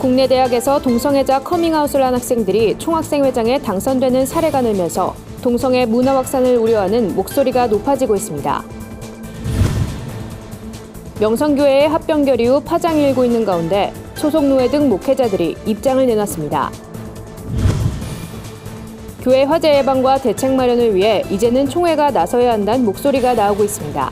국내 대학에서 동성애자 커밍아웃을 한 학생들이 총학생회장에 당선되는 사례가 늘면서 동성애 문화 확산을 우려하는 목소리가 높아지고 있습니다. 명성교회의 합병 결의 후 파장이 일고 있는 가운데 소속 노회 등 목회자들이 입장을 내놨습니다. 교회 화재 예방과 대책 마련을 위해 이제는 총회가 나서야 한다는 목소리가 나오고 있습니다.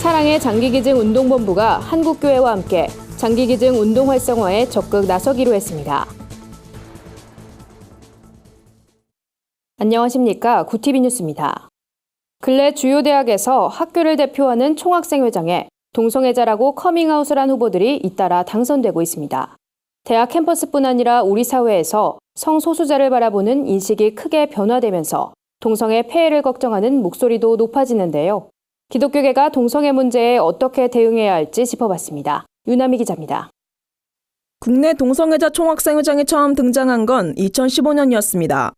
사랑의 장기기증 운동본부가 한국교회와 함께 장기기증 운동 활성화에 적극 나서기로 했습니다. 안녕하십니까. 구티비 뉴스입니다. 근래 주요 대학에서 학교를 대표하는 총학생회장에 동성애자라고 커밍아웃을 한 후보들이 잇따라 당선되고 있습니다. 대학 캠퍼스뿐 아니라 우리 사회에서 성소수자를 바라보는 인식이 크게 변화되면서 동성애 폐해를 걱정하는 목소리도 높아지는데요. 기독교계가 동성애 문제에 어떻게 대응해야 할지 짚어봤습니다. 유나미 기자입니다. 국내 동성애자 총학생회장이 처음 등장한 건 2015년이었습니다.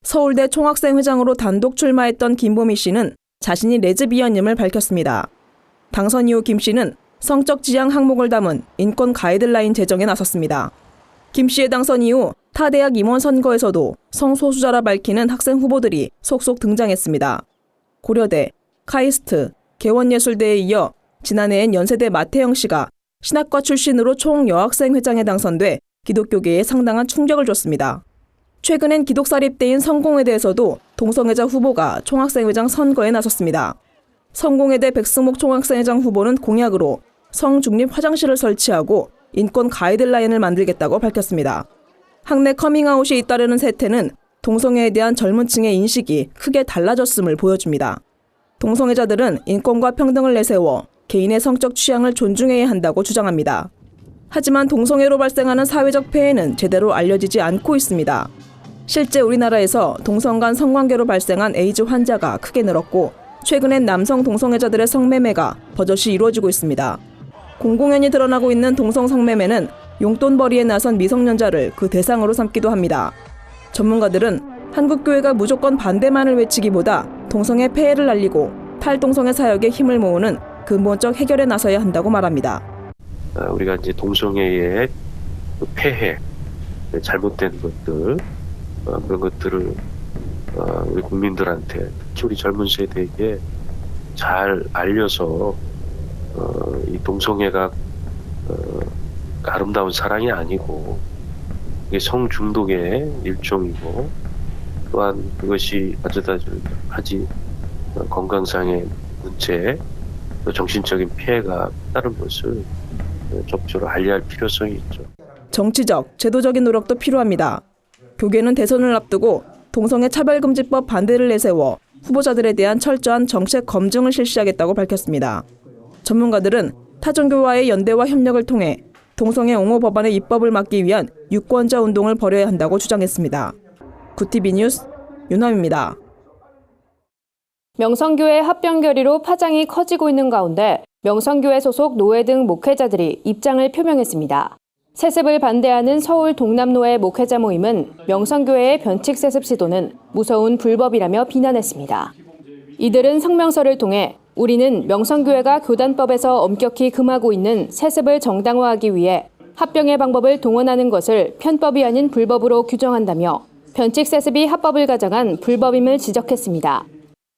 서울대 총학생회장으로 단독 출마했던 김보미 씨는 자신이 레즈비언임을 밝혔습니다. 당선 이후 김 씨는 성적 지향 항목을 담은 인권 가이드라인 제정에 나섰습니다. 김 씨의 당선 이후 타 대학 임원 선거에서도 성소수자라 밝히는 학생 후보들이 속속 등장했습니다. 고려대, 카이스트, 개원예술대에 이어 지난해엔 연세대 마태영 씨가 신학과 출신으로 총여학생회장에 당선돼 기독교계에 상당한 충격을 줬습니다. 최근엔 기독사립대인 성공회대에서도 동성애자 후보가 총학생회장 선거에 나섰습니다. 성공회대 백승목 총학생회장 후보는 공약으로 성중립 화장실을 설치하고 인권 가이드라인을 만들겠다고 밝혔습니다. 학내 커밍아웃이 잇따르는 세태는 동성애에 대한 젊은 층의 인식이 크게 달라졌음을 보여줍니다. 동성애자들은 인권과 평등을 내세워 개인의 성적 취향을 존중해야 한다고 주장합니다. 하지만 동성애로 발생하는 사회적 폐해는 제대로 알려지지 않고 있습니다. 실제 우리나라에서 동성 간 성관계로 발생한 에이즈 환자가 크게 늘었고 최근엔 남성 동성애자들의 성매매가 버젓이 이루어지고 있습니다. 공공연히 드러나고 있는 동성 성매매는 용돈벌이에 나선 미성년자를 그 대상으로 삼기도 합니다. 전문가들은 한국교회가 무조건 반대만을 외치기보다 동성애 폐해를 알리고 탈동성애 사역에 힘을 모으는 근본적 해결에 나서야 한다고 말합니다. 우리가 이제 동성애의 폐해, 잘못된 것들, 그런 것들을 우리 국민들한테, 특히 우리 젊은 세대에게 잘 알려서 이 동성애가 아름다운 사랑이 아니고 이게 성중독의 일종이고 또한 그것이 가져다하지 건강상의 문제, 또 정신적인 피해가 따른 것을 적극적으로 알려야 할 필요성이 있죠. 정치적, 제도적인 노력도 필요합니다. 교계는 대선을 앞두고 동성애 차별금지법 반대를 내세워 후보자들에 대한 철저한 정책 검증을 실시하겠다고 밝혔습니다. 전문가들은 타종교와의 연대와 협력을 통해 동성애 옹호 법안의 입법을 막기 위한 유권자 운동을 벌여야 한다고 주장했습니다. 구티비 뉴스 윤함입니다. 명성교회 합병 결의로 파장이 커지고 있는 가운데 명성교회 소속 노회 등 목회자들이 입장을 표명했습니다. 세습을 반대하는 서울 동남노회 목회자 모임은 명성교회의 변칙 세습 시도는 무서운 불법이라며 비난했습니다. 이들은 성명서를 통해 우리는 명성교회가 교단법에서 엄격히 금하고 있는 세습을 정당화하기 위해 합병의 방법을 동원하는 것을 편법이 아닌 불법으로 규정한다며 변칙 세습이 합법을 가장한 불법임을 지적했습니다.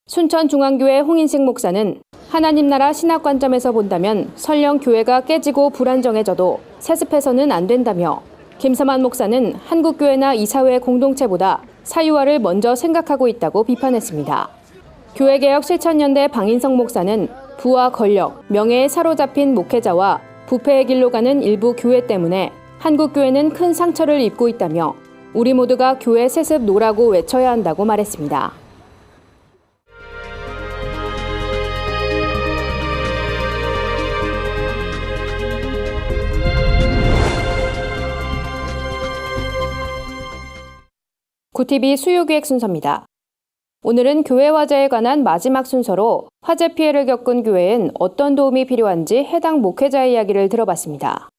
순천중앙교회 홍인식 목사는 하나님 나라 신학 관점에서 본다면 설령 교회가 깨지고 불안정해져도 세습해서는 안 된다며 김서만 목사는 한국교회나 이사회 공동체보다 사유화를 먼저 생각하고 있다고 비판했습니다. 교회개혁 실천연대 방인성 목사는 부와 권력, 명예에 사로잡힌 목회자와 부패의 길로 가는 일부 교회 때문에 한국교회는 큰 상처를 입고 있다며 우리 모두가 교회 세습 노라고 외쳐야 한다고 말했습니다. 구티비 수요기획 순서입니다. 오늘은 교회 화재에 관한 마지막 순서로 화재 피해를 겪은 교회엔 어떤 도움이 필요한지 해당 목회자의 이야기를 들어봤습니다.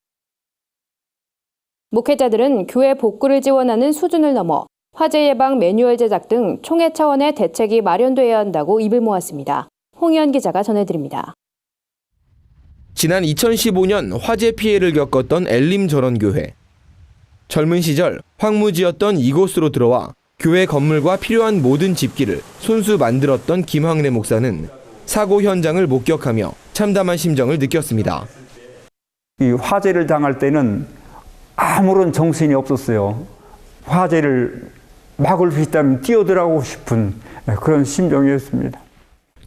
목회자들은 교회 복구를 지원하는 수준을 넘어 화재 예방 매뉴얼 제작 등 총회 차원의 대책이 마련돼야 한다고 입을 모았습니다. 홍희연 기자가 전해드립니다. 지난 2015년 화재 피해를 겪었던 엘림절원교회. 젊은 시절 황무지였던 이곳으로 들어와 교회 건물과 필요한 모든 집기를 손수 만들었던 김황래 목사는 사고 현장을 목격하며 참담한 심정을 느꼈습니다. 이 화재를 당할 때는 아무런 정신이 없었어요. 화재를 막을 수 있다면 뛰어들어가고 싶은 그런 심정이었습니다.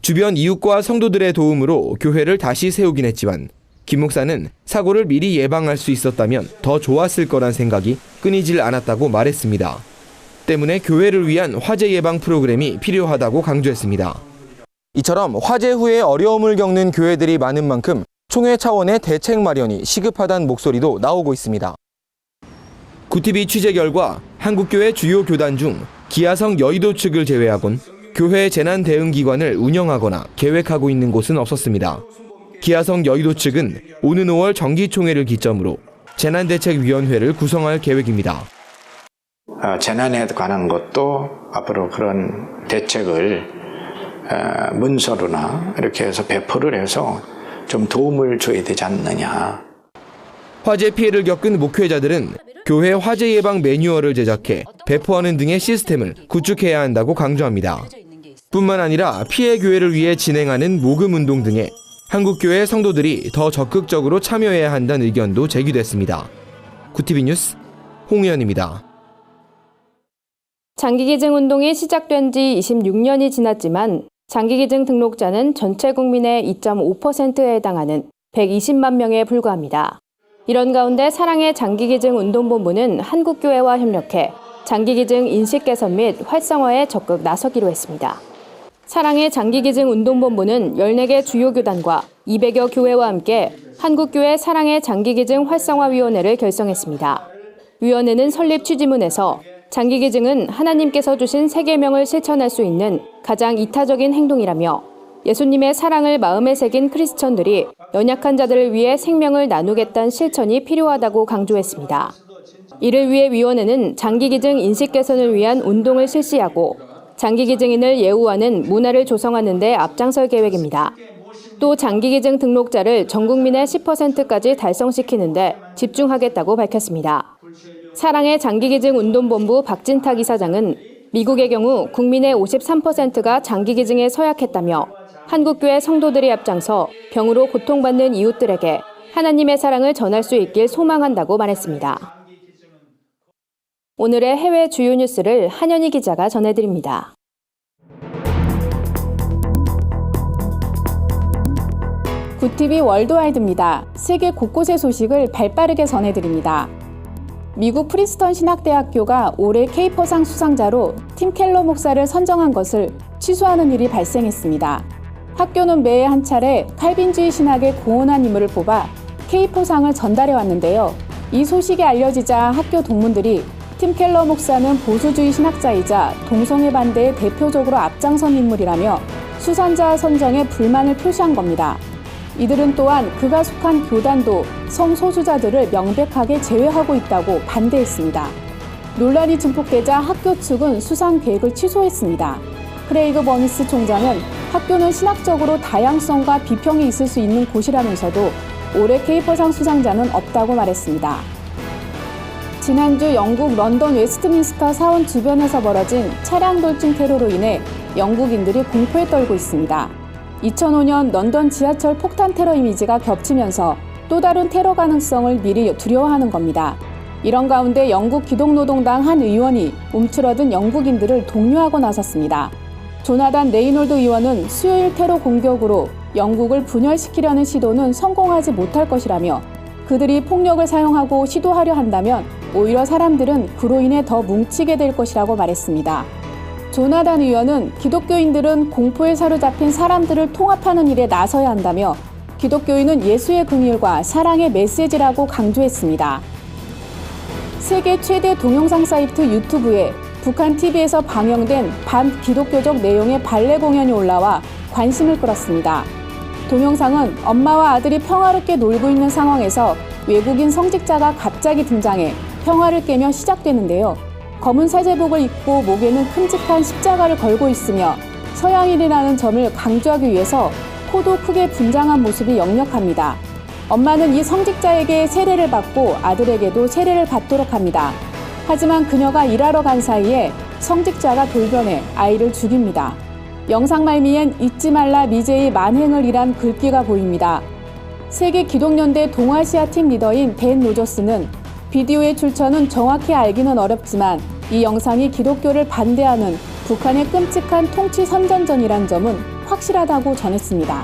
주변 이웃과 성도들의 도움으로 교회를 다시 세우긴 했지만 김 목사는 사고를 미리 예방할 수 있었다면 더 좋았을 거란 생각이 끊이질 않았다고 말했습니다. 때문에 교회를 위한 화재 예방 프로그램이 필요하다고 강조했습니다. 이처럼 화재 후에 어려움을 겪는 교회들이 많은 만큼 총회 차원의 대책 마련이 시급하다는 목소리도 나오고 있습니다. 구티비 취재 결과 한국교회 주요 교단 중 기아성 여의도 측을 제외하곤 교회 재난대응기관을 운영하거나 계획하고 있는 곳은 없었습니다. 기아성 여의도 측은 오는 5월 정기총회를 기점으로 재난대책위원회를 구성할 계획입니다. 재난에 관한 것도 앞으로 그런 대책을 문서로나 이렇게 해서 배포를 해서 좀 도움을 줘야 되지 않느냐. 화재 피해를 겪은 목회자들은 교회 화재 예방 매뉴얼을 제작해 배포하는 등의 시스템을 구축해야 한다고 강조합니다. 뿐만 아니라 피해 교회를 위해 진행하는 모금 운동 등에 한국교회 성도들이 더 적극적으로 참여해야 한다는 의견도 제기됐습니다. 구티비 뉴스 홍의연입니다. 장기기증 운동이 시작된 지 26년이 지났지만 장기기증 등록자는 전체 국민의 2.5%에 해당하는 120만 명에 불과합니다. 이런 가운데 사랑의 장기기증 운동본부는 한국교회와 협력해 장기기증 인식 개선 및 활성화에 적극 나서기로 했습니다. 사랑의 장기기증 운동본부는 14개 주요 교단과 200여 교회와 함께 한국교회 사랑의 장기기증 활성화위원회를 결성했습니다. 위원회는 설립 취지문에서 장기기증은 하나님께서 주신 세계명을 실천할 수 있는 가장 이타적인 행동이라며 예수님의 사랑을 마음에 새긴 크리스천들이 연약한 자들을 위해 생명을 나누겠다는 실천이 필요하다고 강조했습니다. 이를 위해 위원회는 장기기증 인식 개선을 위한 운동을 실시하고 장기기증인을 예우하는 문화를 조성하는 데 앞장설 계획입니다. 또 장기기증 등록자를 전 국민의 10%까지 달성시키는 데 집중하겠다고 밝혔습니다. 사랑의 장기기증 운동본부 박진탁 이사장은 미국의 경우 국민의 53%가 장기기증에 서약했다며 한국교회 성도들이 앞장서 병으로 고통받는 이웃들에게 하나님의 사랑을 전할 수 있길 소망한다고 말했습니다. 오늘의 해외 주요 뉴스를 한현희 기자가 전해드립니다. 구티비 월드와이드입니다. 세계 곳곳의 소식을 발빠르게 전해드립니다. 미국 프린스턴 신학대학교가 올해 케이퍼상 수상자로 팀 켈러 목사를 선정한 것을 취소하는 일이 발생했습니다. 학교는 매해 한 차례 칼빈주의 신학의 고온한 인물을 뽑아 케이퍼상을 전달해 왔는데요. 이 소식이 알려지자 학교 동문들이 팀 켈러 목사는 보수주의 신학자이자 동성애 반대에 대표적으로 앞장선 인물이라며 수상자 선정에 불만을 표시한 겁니다. 이들은 또한 그가 속한 교단도 성소수자들을 명백하게 제외하고 있다고 반대했습니다. 논란이 증폭되자 학교 측은 수상 계획을 취소했습니다. 크레이그 버니스 총장은 학교는 신학적으로 다양성과 비평이 있을 수 있는 곳이라면서도 올해 케이퍼상 수상자는 없다고 말했습니다. 지난주 영국 런던 웨스트민스터 사원 주변에서 벌어진 차량 돌진 테러로 인해 영국인들이 공포에 떨고 있습니다. 2005년 런던 지하철 폭탄 테러 이미지가 겹치면서 또 다른 테러 가능성을 미리 두려워하는 겁니다. 이런 가운데 영국 기독노동당 한 의원이 움츠러든 영국인들을 독려하고 나섰습니다. 조나단 레이놀드 의원은 수요일 테러 공격으로 영국을 분열시키려는 시도는 성공하지 못할 것이라며 그들이 폭력을 사용하고 시도하려 한다면 오히려 사람들은 그로 인해 더 뭉치게 될 것이라고 말했습니다. 조나단 의원은 기독교인들은 공포에 사로잡힌 사람들을 통합하는 일에 나서야 한다며 기독교인은 예수의 긍휼과 사랑의 메시지라고 강조했습니다. 세계 최대 동영상 사이트 유튜브에 북한 TV에서 방영된 반기독교적 내용의 발레 공연이 올라와 관심을 끌었습니다. 동영상은 엄마와 아들이 평화롭게 놀고 있는 상황에서 외국인 성직자가 갑자기 등장해 평화를 깨며 시작되는데요. 검은 사제복을 입고 목에는 큼직한 십자가를 걸고 있으며 서양인이라는 점을 강조하기 위해서 코도 크게 분장한 모습이 역력합니다. 엄마는 이 성직자에게 세례를 받고 아들에게도 세례를 받도록 합니다. 하지만 그녀가 일하러 간 사이에 성직자가 돌변해 아이를 죽입니다. 영상 말미엔 잊지 말라 미제의 만행을 이란 글귀가 보입니다. 세계 기독연대 동아시아 팀 리더인 댄 로저스는 비디오의 출처는 정확히 알기는 어렵지만 이 영상이 기독교를 반대하는 북한의 끔찍한 통치 선전전이란 점은 확실하다고 전했습니다.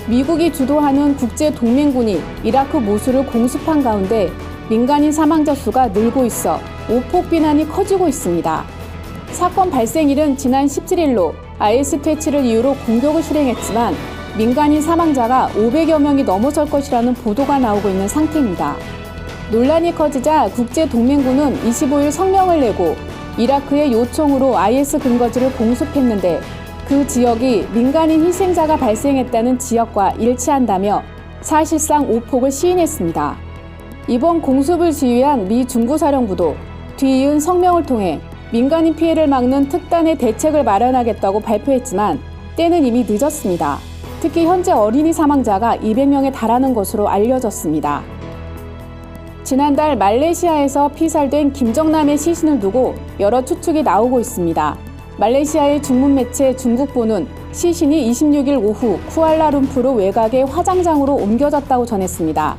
미국이 주도하는 국제동맹군이 이라크 모술을 공습한 가운데 민간인 사망자 수가 늘고 있어 오폭 비난이 커지고 있습니다. 사건 발생일은 지난 17일로 IS 퇴치를 이유로 공격을 실행했지만 민간인 사망자가 500여 명이 넘어설 것이라는 보도가 나오고 있는 상태입니다. 논란이 커지자 국제동맹군은 25일 성명을 내고 이라크의 요청으로 IS 근거지를 공습했는데 그 지역이 민간인 희생자가 발생했다는 지역과 일치한다며 사실상 오폭을 시인했습니다. 이번 공습을 지휘한 미 중부사령부도 뒤이은 성명을 통해 민간인 피해를 막는 특단의 대책을 마련하겠다고 발표했지만 때는 이미 늦었습니다. 특히 현재 어린이 사망자가 200명에 달하는 것으로 알려졌습니다. 지난달 말레이시아에서 피살된 김정남의 시신을 두고 여러 추측이 나오고 있습니다. 말레이시아의 중문 매체 중국보는 시신이 26일 오후 쿠알라룸푸르 외곽의 화장장으로 옮겨졌다고 전했습니다.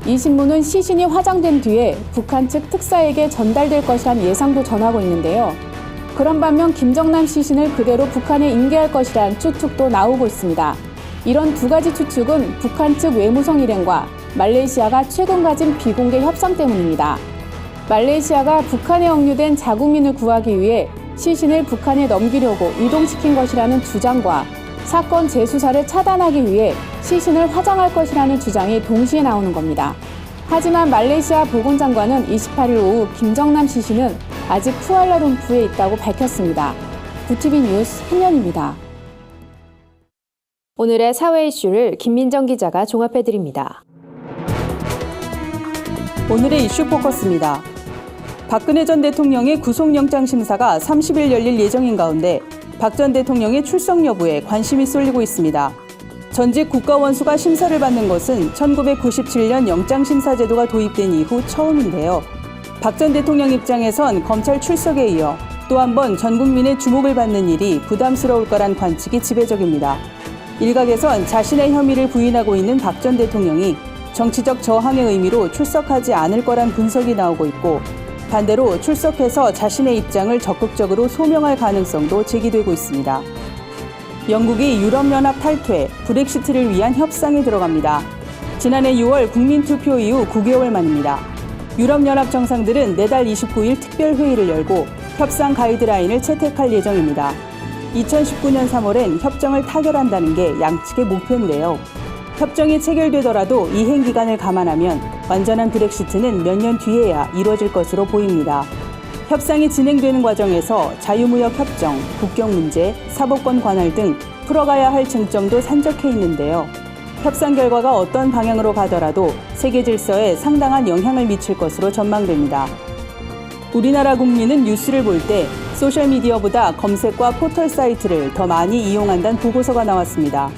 이 신문은 시신이 화장된 뒤에 북한 측 특사에게 전달될 것이란 예상도 전하고 있는데요. 그런 반면 김정남 시신을 그대로 북한에 인계할 것이란 추측도 나오고 있습니다. 이런 두 가지 추측은 북한 측 외무성 일행과 말레이시아가 최근 가진 비공개 협상 때문입니다. 말레이시아가 북한에 억류된 자국민을 구하기 위해 시신을 북한에 넘기려고 이동시킨 것이라는 주장과 사건 재수사를 차단하기 위해 시신을 화장할 것이라는 주장이 동시에 나오는 겁니다. 하지만 말레이시아 보건장관은 28일 오후 김정남 시신은 아직 쿠알라룸푸르에 있다고 밝혔습니다. 구티비 뉴스 한연입니다. 오늘의 사회 이슈를 김민정 기자가 종합해드립니다. 오늘의 이슈 포커스입니다. 박근혜 전 대통령의 구속영장 심사가 30일 열릴 예정인 가운데 박 전 대통령의 출석 여부에 관심이 쏠리고 있습니다. 전직 국가원수가 심사를 받는 것은 1997년 영장심사제도가 도입된 이후 처음인데요. 박 전 대통령 입장에선 검찰 출석에 이어 또 한 번 전 국민의 주목을 받는 일이 부담스러울 거란 관측이 지배적입니다. 일각에선 자신의 혐의를 부인하고 있는 박 전 대통령이 정치적 저항의 의미로 출석하지 않을 거란 분석이 나오고 있고 반대로 출석해서 자신의 입장을 적극적으로 소명할 가능성도 제기되고 있습니다. 영국이 유럽연합 탈퇴, 브렉시트를 위한 협상에 들어갑니다. 지난해 6월 국민투표 이후 9개월 만입니다. 유럽연합 정상들은 내달 29일 특별회의를 열고 협상 가이드라인을 채택할 예정입니다. 2019년 3월엔 협정을 타결한다는 게 양측의 목표인데요. 협정이 체결되더라도 이행 기간을 감안하면 완전한 브렉시트는 몇 년 뒤에야 이루어질 것으로 보입니다. 협상이 진행되는 과정에서 자유무역 협정, 국경 문제, 사법권 관할 등 풀어가야 할 쟁점도 산적해 있는데요. 협상 결과가 어떤 방향으로 가더라도 세계 질서에 상당한 영향을 미칠 것으로 전망됩니다. 우리나라 국민은 뉴스를 볼 때 소셜미디어보다 검색과 포털 사이트를 더 많이 이용한다는 보고서가 나왔습니다.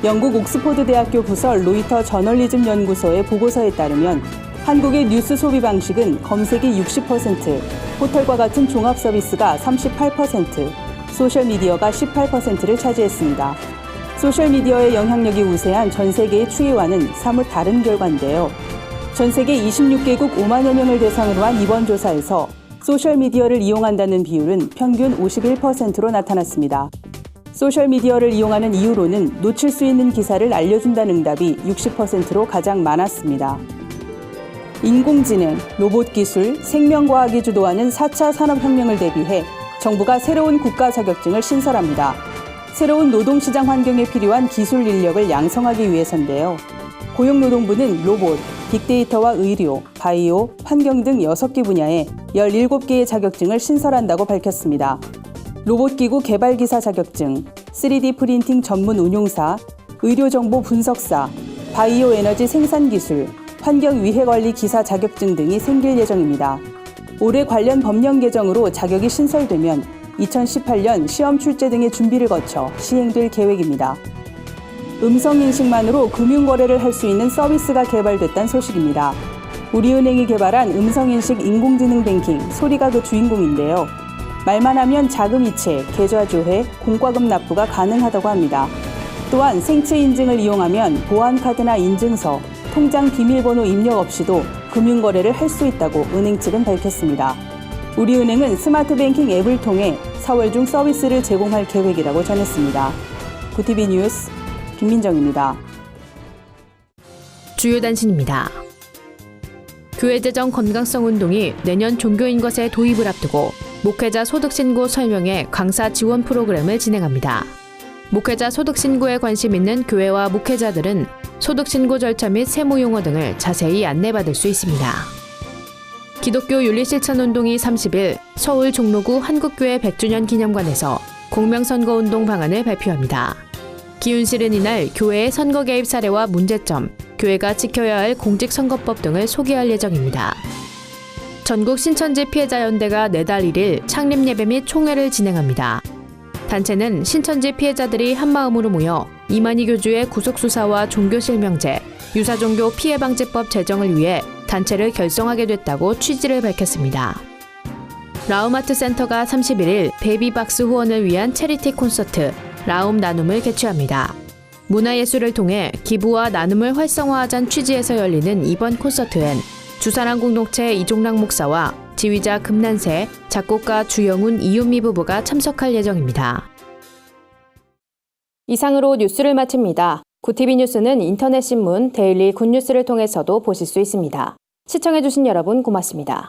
영국 옥스퍼드 대학교 부설 로이터 저널리즘 연구소의 보고서에 따르면 한국의 뉴스 소비 방식은 검색이 60%, 포털과 같은 종합 서비스가 38%, 소셜미디어가 18%를 차지했습니다. 소셜미디어의 영향력이 우세한 전 세계의 추이와는 사뭇 다른 결과인데요. 전 세계 26개국 5만여 명을 대상으로 한 이번 조사에서 소셜미디어를 이용한다는 비율은 평균 51%로 나타났습니다. 소셜미디어를 이용하는 이유로는 놓칠 수 있는 기사를 알려준다는 응답이 60%로 가장 많았습니다. 인공지능, 로봇기술, 생명과학이 주도하는 4차 산업혁명을 대비해 정부가 새로운 국가 자격증을 신설합니다. 새로운 노동시장 환경에 필요한 기술 인력을 양성하기 위해서인데요. 고용노동부는 로봇, 빅데이터와 의료, 바이오, 환경 등 6개 분야에 17개의 자격증을 신설한다고 밝혔습니다. 로봇기구 개발기사 자격증, 3D 프린팅 전문 운용사, 의료정보 분석사, 바이오 에너지 생산기술, 환경위해관리 기사 자격증 등이 생길 예정입니다. 올해 관련 법령 개정으로 자격이 신설되면 2018년 시험 출제 등의 준비를 거쳐 시행될 계획입니다. 음성인식만으로 금융거래를 할 수 있는 서비스가 개발됐다는 소식입니다. 우리은행이 개발한 음성인식 인공지능 뱅킹 소리가 그 주인공인데요. 말만 하면 자금 이체, 계좌 조회, 공과금 납부가 가능하다고 합니다. 또한 생체 인증을 이용하면 보안카드나 인증서, 통장 비밀번호 입력 없이도 금융거래를 할 수 있다고 은행 측은 밝혔습니다. 우리은행은 스마트뱅킹 앱을 통해 4월 중 서비스를 제공할 계획이라고 전했습니다. 구티비 뉴스 김민정입니다. 주요 단신입니다. 교회재정 건강성 운동이 내년 종교인것의 도입을 앞두고 목회자 소득신고 설명회 강사 지원 프로그램을 진행합니다. 목회자 소득신고에 관심 있는 교회와 목회자들은 소득신고 절차 및 세무용어 등을 자세히 안내받을 수 있습니다. 기독교 윤리실천운동이 30일 서울 종로구 한국교회 100주년 기념관에서 공명선거운동 방안을 발표합니다. 기윤실은 이날 교회의 선거 개입 사례와 문제점, 교회가 지켜야 할 공직선거법 등을 소개할 예정입니다. 전국 신천지 피해자연대가 내달 1일 창립예배 및 총회를 진행합니다. 단체는 신천지 피해자들이 한마음으로 모여 이만희 교주의 구속수사와 종교실명제, 유사종교 피해방지법 제정을 위해 단체를 결성하게 됐다고 취지를 밝혔습니다. 라움아트센터가 31일 베이비박스 후원을 위한 체리티 콘서트 라움 나눔을 개최합니다. 문화예술을 통해 기부와 나눔을 활성화하자는 취지에서 열리는 이번 콘서트엔 주사랑 공동체 이종락 목사와 지휘자 금난세, 작곡가 주영훈 이윤미 부부가 참석할 예정입니다. 이상으로 뉴스를 마칩니다. 구티비 뉴스는 인터넷 신문 데일리 굿뉴스를 통해서도 보실 수 있습니다. 시청해주신 여러분 고맙습니다.